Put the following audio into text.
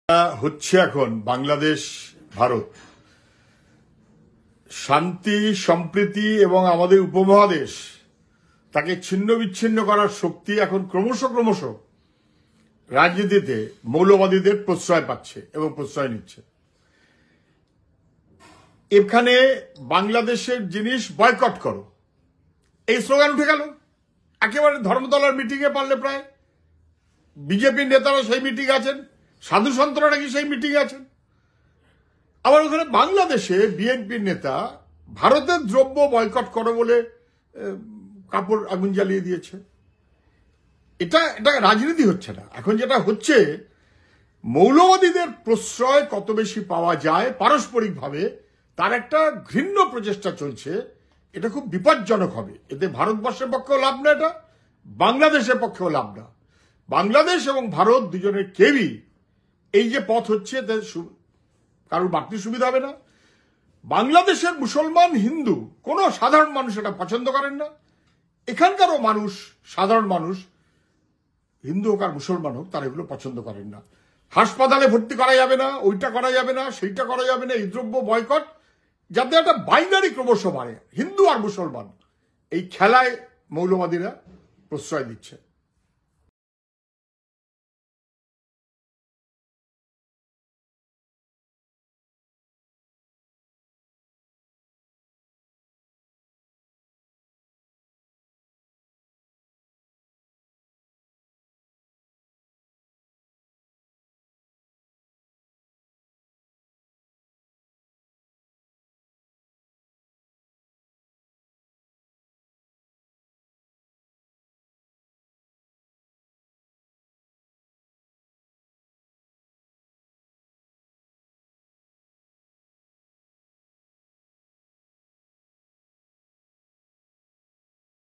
হচ্ছে এখন বাংলাদেশ ভারত শান্তি সম্প্রীতি এবং আমাদের উপমহাদেশ তাকে ছিন্ন বিচ্ছিন্ন করার শক্তি এখন ক্রমশ রাজনীতিতে মৌলবাদীদের প্রশ্রয় পাচ্ছে এবং প্রশ্রয় নিচ্ছে। এখানে বাংলাদেশের জিনিস বয়কট করো এই স্লোগান উঠে গেল একেবারে ধর্মতলার মিটিংয়ে পারলে প্রায় বিজেপির নেতারা সেই মিটিং আছেন, সাধু সন্তরা নাকি সেই মিটিং আছেন। আবার ওখানে বাংলাদেশে বিএনপির নেতা ভারতের দ্রব্য বয়কট করো বলে কাপড় আগুন জ্বালিয়ে দিয়েছে। এটা রাজনীতি হচ্ছে না, এখন যেটা হচ্ছে মৌলবাদীদের প্রশ্রয় কত বেশি পাওয়া যায় পারস্পরিকভাবে তার একটা ঘৃণ্য প্রচেষ্টা চলছে। এটা খুব বিপজ্জনক হবে, এতে ভারতবর্ষের পক্ষেও লাভ না, এটা বাংলাদেশের পক্ষেও লাভ না। বাংলাদেশ এবং ভারত দুজনের কেউই এই যে পথ হচ্ছে কারোর বাড়তি সুবিধা হবে না। বাংলাদেশের মুসলমান হিন্দু কোন সাধারণ মানুষ এটা পছন্দ করেন না। এখানকারও মানুষ, সাধারণ মানুষ, হিন্দু হোক আর মুসলমান হোক, তারা এগুলো পছন্দ করেন না। হাসপাতালে ভর্তি করা যাবে না, ওইটা করা যাবে না, সেইটা করা যাবে না, এই দ্রব্য বয়কট, যাতে একটা বাইনারি ক্রমশ বাড়ে হিন্দু আর মুসলমান। এই খেলায় মৌলবাদীরা প্রশ্রয় দিচ্ছে।